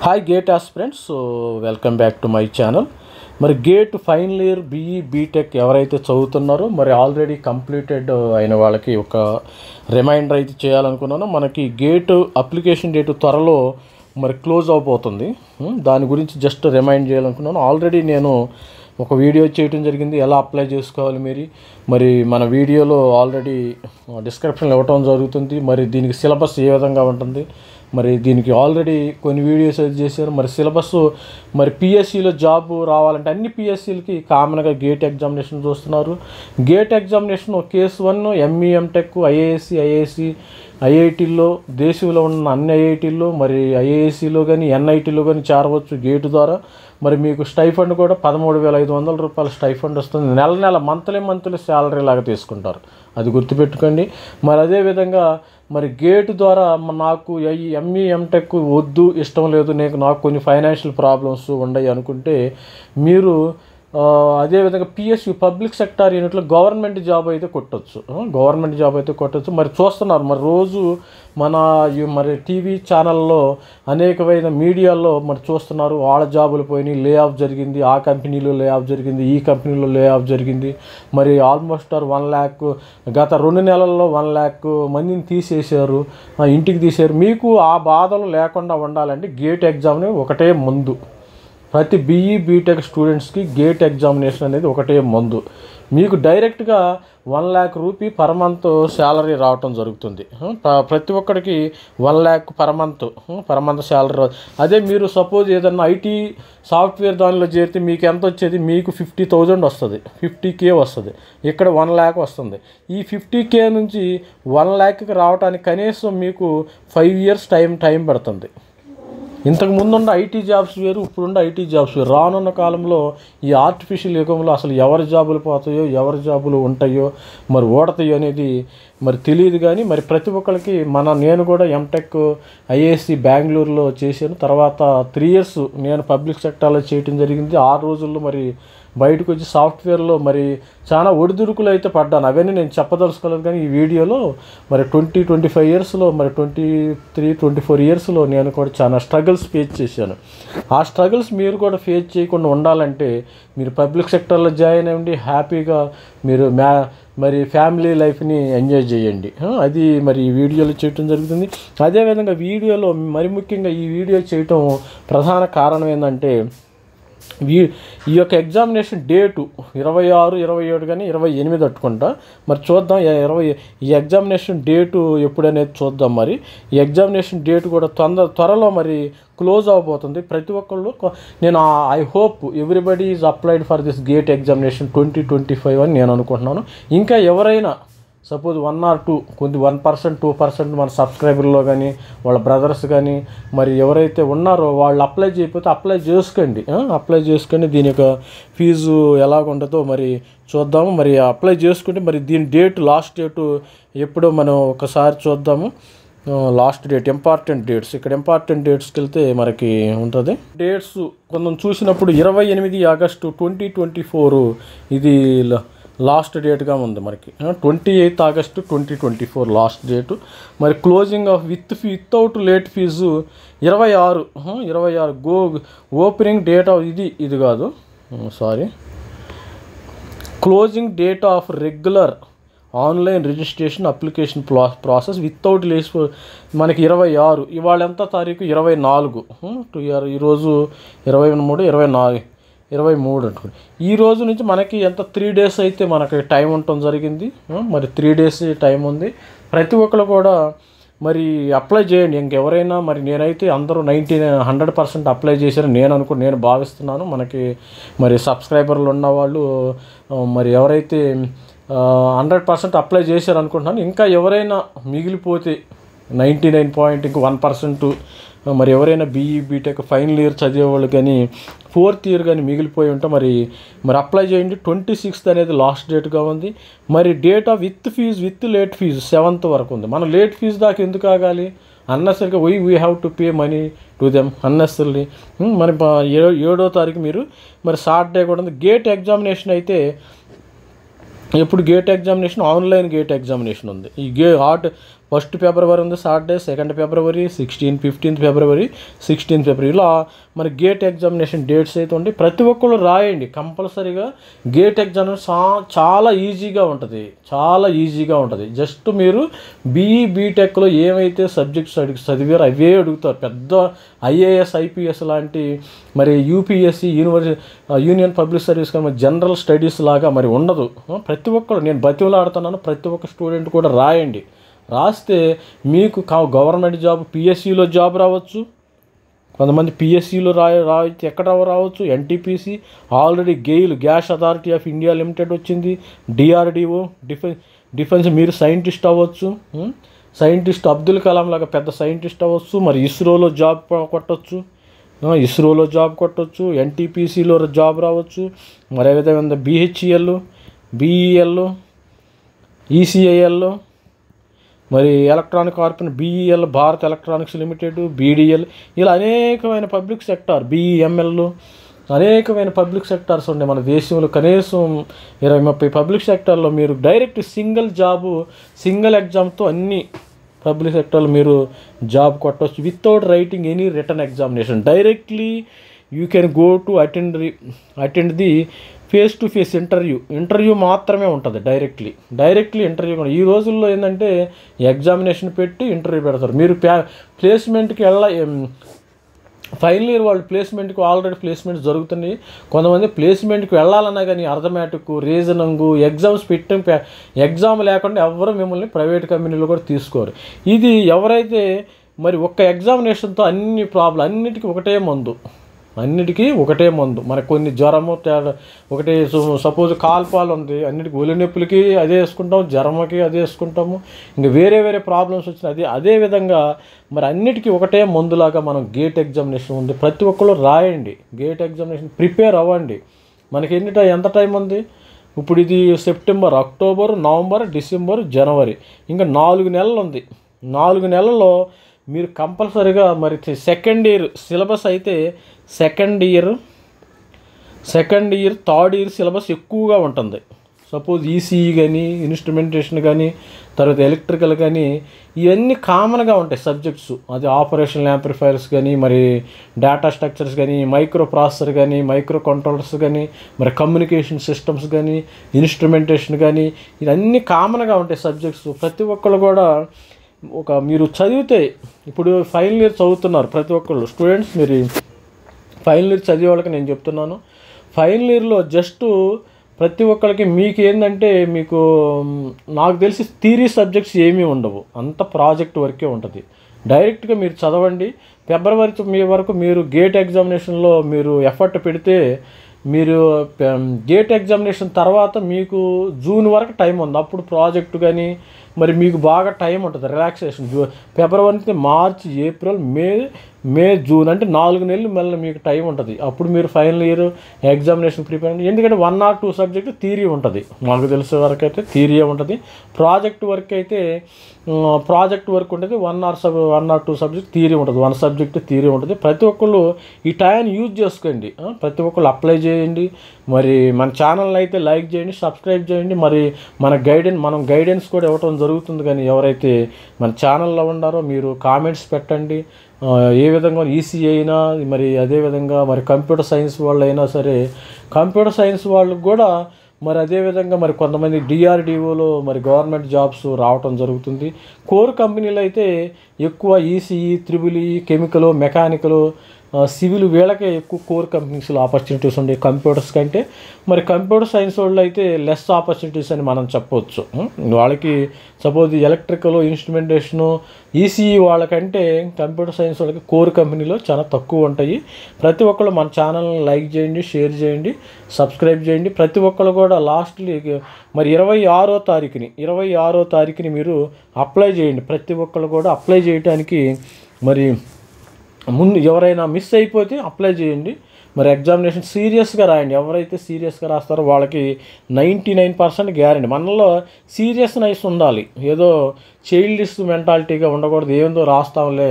Hi GATE aspirants. So welcome back to my channel. మరి GATE final year BE BTech ఎవరైతే చదువుతున్నారో మరి already completed అయిన వాళ్ళకి ఒక రిమైండర్ అయితే చేయాలనుకున్నాను. మనకి గేట్ అప్లికేషన్ డేట్ త్వరలో మరి క్లోజ్ అవబోతుంది. దాని గురించి జస్ట్ రిమైండ్ చేయాలనుకున్నాను. ఆల్రెడీ నేను ఒక వీడియో చేయడం జరిగింది, ఎలా అప్లై చేసుకోవాలి మరి మన వీడియోలో ఆల్రెడీ డిస్క్రిప్షన్లో ఇవ్వటం జరుగుతుంది. మరి దీనికి సిలబస్ ఏ విధంగా ఉంటుంది, మరి దీనికి ఆల్రెడీ కొన్ని వీడియోస్ అయితే చేశారు. మరి సిలబస్ మరి పిఎస్సిలో జాబ్ రావాలంటే అన్ని పిఎస్సీలకి కామన్గా గేట్ ఎగ్జామినేషన్ చూస్తున్నారు. GATE examination case 1 ME MTech IASC ఐఐటీల్లో దేశంలో ఉన్న అన్ని ఐఐటీల్లో మరి ఐఏఎస్సిలో కానీ ఎన్ఐటీలో కానీ చేరవచ్చు గేటు ద్వారా. మరి మీకు స్టైఫండ్ కూడా 13,500 రూపాయల స్టైఫండ్ వస్తుంది. నెల మంత్లీ శాలరీ లాగా తీసుకుంటారు, అది గుర్తుపెట్టుకోండి. మరి అదేవిధంగా మరి గేటు ద్వారా నాకు ఎంఈ ఎంటెక్ వద్దు, ఇష్టం లేదు, నాకు కొన్ని ఫైనాన్షియల్ ప్రాబ్లమ్స్ ఉన్నాయి అనుకుంటే మీరు అదేవిధంగా పిఎస్యు పబ్లిక్ సెక్టార్ యూనిట్లో గవర్నమెంట్ జాబ్ అయితే కొట్టచ్చు. మరి చూస్తున్నారు, మరి రోజు మరి టీవీ ఛానల్లో అనేకమైన మీడియాల్లో మరి చూస్తున్నారు, వాళ్ళ జాబులు పోయినాయి, లే ఆఫ్ జరిగింది, ఆ కంపెనీలో లే ఆఫ్ జరిగింది, ఈ కంపెనీలో లే ఆఫ్ జరిగింది. మరి ఆల్మోస్ట్ 1 lakh గత 2 నెలల్లో 1 lakh మందిని తీసేశారు, ఇంటికి తీశారు. మీకు ఆ బాధలు లేకుండా ఉండాలంటే గేట్ ఎగ్జామ్ని ఒకటే ముందు. ప్రతి బీఈ బీటెక్ స్టూడెంట్స్కి గేట్ ఎగ్జామినేషన్ అనేది ఒకటే ముందు. మీకు డైరెక్ట్గా 1 lakh rupee per month salary రావటం జరుగుతుంది. ప్రతి ఒక్కడికి 1 lakh పర్ మంత్ శాలరీ. అదే మీరు సపోజ్ ఏదన్నా ఐటీ సాఫ్ట్వేర్ దానిలో చేరితే మీకు ఎంత వచ్చేది, మీకు 50,000 వస్తుంది, 50K వస్తుంది. ఇక్కడ 1 lakh వస్తుంది. ఈ 50K నుంచి 1 lakhకి రావడానికి కనీసం మీకు 5 years టైం పడుతుంది. ఇంతకు ముందున్న ఐటీ జాబ్స్ వేరు, ఇప్పుడున్న ఐటీ జాబ్స్ వేరు. రానున్న కాలంలో ఈ ఆర్టిఫిషియల్ యుగంలో అసలు ఎవరి జాబులు పోతాయో, ఎవరి జాబులు ఉంటాయో, మరి ఓడతాయో అనేది మరి తెలియదు. కానీ మరి ప్రతి ఒక్కరికి నేను కూడా ఎంటెక్ ఐఏఎస్సి బెంగళూరులో చేశాను. తర్వాత 3 years నేను పబ్లిక్ సెక్టార్లో చేయటం జరిగింది. 6 రోజుల్లో మరి బయటకు వచ్చి సాఫ్ట్వేర్లో మరి చాలా ఒడిదుడుకులు అయితే పడ్డాను. అవన్నీ నేను చెప్పదలుచుకోలేదు. కానీ ఈ వీడియోలో మరి 20-25 yearsలో మరి 23-24 yearsలో నేను కూడా చాలా స్ట్రగుల్స్ ఫేస్ చేశాను. ఆ స్ట్రగుల్స్ మీరు కూడా ఫేస్ చేయకుండా ఉండాలంటే మీరు పబ్లిక్ సెక్టర్లో జాయిన్ అవ్వండి, హ్యాపీగా మీరు మరి ఫ్యామిలీ లైఫ్ని ఎంజాయ్ చేయండి. అది మరి ఈ వీడియోలో చేయటం జరుగుతుంది. అదేవిధంగా వీడియోలో మరి ముఖ్యంగా ఈ వీడియో చేయటం ప్రధాన కారణం ఏంటంటే ఈ యొక్క ఎగ్జామినేషన్ డేటు 26, 27 కానీ 28 అట్టుకుంటా. మరి చూద్దాం ఈ ఎగ్జామినేషన్ డేటు ఎప్పుడనేది చూద్దాం. మరి ఈ ఎగ్జామినేషన్ డేట్ కూడా త్వరలో మరి క్లోజ్ అవబోతుంది. ప్రతి ఒక్కళ్ళు I hope everybody is applied for this gate examination 2025 అని నేను అనుకుంటున్నాను. ఇంకా ఎవరైనా సపోజ్ 1 or 2 1%, 2% మన సబ్స్క్రైబర్లో కానీ వాళ్ళ బ్రదర్స్ కానీ మరి ఎవరైతే ఉన్నారో వాళ్ళు అప్లై చేయకపోతే అప్లై చేసుకోండి. దీని యొక్క ఫీజు ఎలాగుంటుందో మరి చూద్దాము. మరి అప్లై చేసుకుంటే మరి దీని లాస్ట్ డేటు ఎప్పుడో మనం ఒకసారి చూద్దాము. లాస్ట్ డేట్, ఇంపార్టెంట్ డేట్స్, ఇక్కడ ఇంపార్టెంట్ డేట్స్కి వెళ్తే మనకి ఉంటుంది. డేట్స్ కొంచెం చూసినప్పుడు 28 August 2024 ఇది లాస్ట్ డేట్గా ఉంది. మనకి 28 August 2024 లాస్ట్ డేటు. మరి closing of without late fee 26 opening date of ఇది కాదు, sorry, closing date of regular online registration application process without late మనకి 26. ఇవాళ ఎంత తారీఖు, 24. ఈరోజు 23 అనుకోండి. ఈ రోజు నుంచి మనకి ఎంత 3 days అయితే మనకి టైం ఉండటం జరిగింది. మరి 3 days టైం ఉంది. ప్రతి ఒక్కరు కూడా మరి అప్లై చేయండి. ఇంకెవరైనా మరి నేనైతే అందరూ 100% అప్లై చేశారని నేను భావిస్తున్నాను. మనకి మరి సబ్స్క్రైబర్లు ఉన్నవాళ్ళు మరి ఎవరైతే 100% అప్లై చేశారనుకుంటున్నాను. ఇంకా ఎవరైనా మిగిలిపోతే 99.1% మరి ఎవరైనా బీఈ బీటెక్ ఫైనల్ ఇయర్ చదివేవాళ్ళు కానీ 4th year కానీ మిగిలిపోయి ఉంటే మరి అప్లై చేయండి. 26th అనేది లాస్ట్ డేట్గా ఉంది. మరి date of with late fees 7th వరకు ఉంది. మనం లేట్ ఫీజు దాకా ఎందుకు ఆగాలి? అన్నెసరిగా we have to pay money to them unnecessary. మరి 7వ తారీఖు మీరు మరి సాటర్డే కూడా ఉంది. గేట్ ఎగ్జామినేషన్ అయితే ఎప్పుడు gate examination, online gate examination ఉంది. ఈ 1 ఫిబ్రవరి ఉంది సాటర్డే, 2 ఫిబ్రవరి, 15th ఫిబ్రవరి, 16th ఫిబ్రవరి, ఇలా మరి గేట్ ఎగ్జామినేషన్ డేట్స్ అయితే ఉంటాయి. ప్రతి ఒక్కళ్ళు రాయండి కంపల్సరీగా. గేట్ ఎగ్జామినేషన్ చాలా ఈజీగా ఉంటుంది, చాలా ఈజీగా ఉంటుంది. జస్ట్ మీరు బీటెక్లో ఏమైతే సబ్జెక్ట్స్ చదివారో అవే అడుగుతారు. పెద్ద ఐఏఎస్, ఐపీఎస్ లాంటి మరి యూపీఎస్సీ, యూనియన్ పబ్లిక్ సర్వీస్ కానీ జనరల్ స్టడీస్ లాగా మరి ఉండదు. ప్రతి ఒక్కరు, నేను బతిమలాడుతున్నాను, ప్రతి ఒక్క స్టూడెంట్ కూడా రాయండి. రాస్తే మీకు గవర్నమెంట్ జాబ్, పిఎస్సిలో జాబ్ రావచ్చు. కొంతమంది పిఎస్సిలో రావచ్చు, ఎక్కడ రావచ్చు, NTPC, already GAIL, gas authority of India limited వచ్చింది, డిఆర్డిఓ, డిఫెన్స్, మీరు సైంటిస్ట్ అవ్వచ్చు. సైంటిస్ట్ అబ్దుల్ కలాం లాగా పెద్ద సైంటిస్ట్ అవ్వచ్చు. మరి ఇస్రోలో జాబ్ కొట్టవచ్చు, ఎన్టీపీసీలో జాబ్ రావచ్చు. మరి అదేవిధంగా బిహెచ్ఈఎల్, బిఈఎల్, ఈసీఐఎల్, మరి electronic corporation, BEL, Bharat electronics limited, BDL, ఇలా అనేకమైన పబ్లిక్ సెక్టార్, బిఈఎంఎల్, అనేకమైన పబ్లిక్ సెక్టార్స్ ఉన్నాయి మన దేశంలో. కనీసం 20-30 పబ్లిక్ సెక్టార్లో మీరు డైరెక్ట్ సింగిల్ ఎగ్జామ్తో అన్ని పబ్లిక్ సెక్టార్లో మీరు జాబ్ కొట్టవచ్చు without writing any written examination. Directly you can go to attend the face to face interview మాత్రమే ఉంటుంది. Directly interview. ఈ రోజుల్లో ఏంటంటే ఎగ్జామినేషన్ పెట్టి ఇంటర్వ్యూ పెడతారు. మీరు ప్లేస్మెంట్కి ఫైనల్ ఇయర్ వాళ్ళు ప్లేస్మెంట్కి ఆల్రెడీ ప్లేస్మెంట్స్ జరుగుతున్నాయి. కొంతమంది ప్లేస్మెంట్కి వెళ్ళాలన్నా కానీ అర్థమెటిక్, రీజనింగ్, ఎగ్జామ్ లేకుండా ఎవరు మిమ్మల్ని ప్రైవేట్ కంపెనీలో కూడా తీసుకోరు. ఇది ఎవరైతే మరి ఒక్క ఎగ్జామినేషన్తో అన్నిటికీ ఒకటే మందు. మనకు కొన్ని జ్వరము ఒకటి, సపోజ్ కాల్పాలు ఉంది, అన్నిటికీ ఒళ్ళు నొప్పులకి అదే వేసుకుంటాము, జ్వరమకి అదే వేసుకుంటాము. ఇంకా వేరే ప్రాబ్లమ్స్ వచ్చిన అదే విధంగా మరి అన్నిటికీ ఒకటే మందులాగా మనం గేట్ ఎగ్జామినేషన్ ఉంది. ప్రతి ఒక్కళ్ళు రాయండి, గేట్ ఎగ్జామినేషన్ ప్రిపేర్ అవ్వండి. మనకి ఎంత టైం ఉంది? ఇప్పుడు ఇది సెప్టెంబర్, అక్టోబర్, నవంబర్, డిసెంబర్, జనవరి, ఇంకా 4 నెలలు ఉంది. 4 నెలల్లో మీరు కంపల్సరీగా మరి సెకండ్ ఇయర్ సిలబస్ అయితే second year, third year syllabus ఎక్కువగా ఉంటుంది. సపోజ్ ఈసీఈ కానీ, ఇన్స్ట్రుమెంటేషన్ కానీ, తర్వాత ఎలక్ట్రికల్ కానీ, ఇవన్నీ కామన్గా ఉంటాయి సబ్జెక్ట్స్. అది ఆపరేషనల్ యాంప్లిఫైర్స్ కానీ, మరి డేటా స్ట్రక్చర్స్ కానీ, మైక్రో ప్రాసెసర్ కానీ, మైక్రో కంట్రోలర్స్ కానీ, మరి కమ్యూనికేషన్ సిస్టమ్స్ కానీ, ఇన్స్ట్రుమెంటేషన్ కానీ, ఇవన్నీ కామన్గా ఉంటాయి సబ్జెక్ట్స్. ప్రతి ఒక్కళ్ళు కూడా మీరు చదివితే, ఇప్పుడు ఫైనల్ ఇయర్ చదువుతున్నారు ప్రతి ఒక్కళ్ళు స్టూడెంట్స్, మీరు ఫైనల్ ఇయర్ చదివే వాళ్ళకి నేను చెప్తున్నాను, ఫైనల్ ఇయర్లో జస్ట్ ప్రతి ఒక్కరికి మీకు నాకు తెలిసి థియరీ సబ్జెక్ట్స్ ఏమీ ఉండవు, అంత ప్రాజెక్ట్ వర్కే ఉంటుంది. డైరెక్ట్గా మీరు చదవండి. ఫిబ్రవరి వరకు మీరు గేట్ ఎగ్జామినేషన్లో మీరు ఎఫర్ట్ పెడితే, మీరు గేట్ ఎగ్జామినేషన్ తర్వాత మీకు జూన్ వరకు టైం ఉంది. అప్పుడు ప్రాజెక్టు కానీ మరి మీకు బాగా టైం ఉంటుంది, రిలాక్సేషన్. ఫిబ్రవరి నుంచి మార్చ్, ఏప్రిల్, మే, జూన్ అంటే 4 నెలలు మళ్ళీ మీకు టైం ఉంటుంది. అప్పుడు మీరు ఫైనల్ ఇయర్ ఎగ్జామినేషన్ ప్రిపేర్ అయ్యండి. ఎందుకంటే 1 or 2 సబ్జెక్టు థియరీ ఉంటుంది. మాకు తెలిసే వరకు అయితే థియరీ ఉంటుంది. ప్రాజెక్ట్ వర్క్ ఉంటుంది. 1 or 2 సబ్జెక్ట్ థియరీ ఉంటుంది. 1 సబ్జెక్ట్ థియరీ ఉంటుంది. ప్రతి ఒక్కళ్ళు ఈ టైంని యూజ్ చేసుకోండి. ప్రతి ఒక్కళ్ళు అప్లై చేయండి. మరి మన ఛానల్ని అయితే లైక్ చేయండి, సబ్స్క్రైబ్ చేయండి. మరి మనం గైడెన్స్ కూడా ఇవ్వటం జరుగుతుంది. కానీ ఎవరైతే మన ఛానల్లో ఉన్నారో మీరు కామెంట్స్ పెట్టండి. ఏ విధంగా ఈసీ అయినా, మరి అదేవిధంగా మరి కంప్యూటర్ సైన్స్ వాళ్ళు అయినా సరే, కంప్యూటర్ సైన్స్ వాళ్ళకు కూడా మరి అదేవిధంగా మరి కొంతమంది డిఆర్డిఓలో మరి గవర్నమెంట్ జాబ్స్ రావటం జరుగుతుంది. కోర్ కంపెనీలు అయితే ఎక్కువ ECE, triple E, chemical, mechanical, civil వీళ్ళకే ఎక్కువ కోర్ కంపెనీస్లో ఆపర్చునిటీస్ ఉండే కంప్యూటర్స్ కంటే. మరి కంప్యూటర్ సైన్స్ వాళ్ళు అయితే లెస్ ఆపర్చునిటీస్ అని మనం చెప్పవచ్చు. వాళ్ళకి సపోజ్ ఎలక్ట్రికల్, ఇన్స్ట్రుమెంటేషను, ఈసీఈ వాళ్ళకంటే కంప్యూటర్ సైన్స్ వాళ్ళకి కోర్ కంపెనీలో చాలా తక్కువ ఉంటాయి. ప్రతి ఒక్కళ్ళు మన ఛానల్ని లైక్ చేయండి, షేర్ చేయండి, సబ్స్క్రైబ్ చేయండి. ప్రతి ఒక్కళ్ళు కూడా లాస్ట్లీ మరి 26వ తారీఖుని మీరు అప్లై చేయండి. ప్రతి ఒక్కళ్ళు కూడా అప్లై చేయడానికి మరి ముందు ఎవరైనా మిస్ అయిపోతే అప్లై చేయండి. మరి ఎగ్జామినేషన్ సీరియస్గా రాయండి. ఎవరైతే సీరియస్గా రాస్తారో వాళ్ళకి 99% గ్యారెంటీ. మనలో సీరియస్నెస్ ఉండాలి, ఏదో చైల్డిష్ మెంటాలిటీగా ఉండకూడదు. ఏందో రాస్తాంలే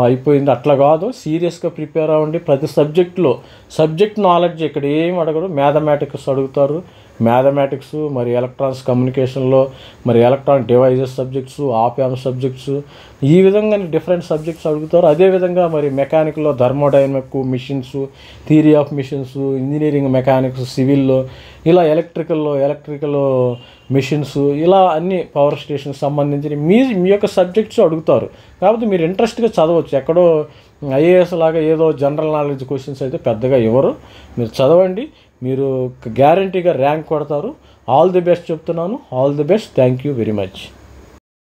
అయిపోయింది అట్లా కాదు. సీరియస్గా ప్రిపేర్ అవ్వండి. ప్రతి సబ్జెక్ట్ నాలెడ్జ్ ఇక్కడ ఏం అడగరు. మ్యాథమెటిక్స్ అడుగుతారు, మ్యాథమెటిక్స్, మరి ఎలక్ట్రానిక్స్ కమ్యూనికేషన్లో మరి electronic devices subjects, op amp subjects, ఈ విధంగా డిఫరెంట్ సబ్జెక్ట్స్ అడుగుతారు. అదేవిధంగా మరి మెకానికల్లో thermodynamic, machines, theory of machines, engineering mechanics, సివిల్లో, ఇలా ఎలక్ట్రికల్ మిషన్స్, ఇలా అన్ని పవర్ స్టేషన్కి సంబంధించిన మీ యొక్క సబ్జెక్ట్స్ అడుగుతారు. కాబట్టి మీరు ఇంట్రెస్ట్గా చదవచ్చు. ఎక్కడో ఐఏఎస్ లాగా ఏదో జనరల్ నాలెడ్జ్ క్వశ్చన్స్ అయితే పెద్దగా ఇవ్వరు. మీరు చదవండి, మీరు గ్యారంటీగా ర్యాంక్ కొడతారు. ఆల్ ది బెస్ట్ చెప్తున్నాను. All the best. Thank you very much.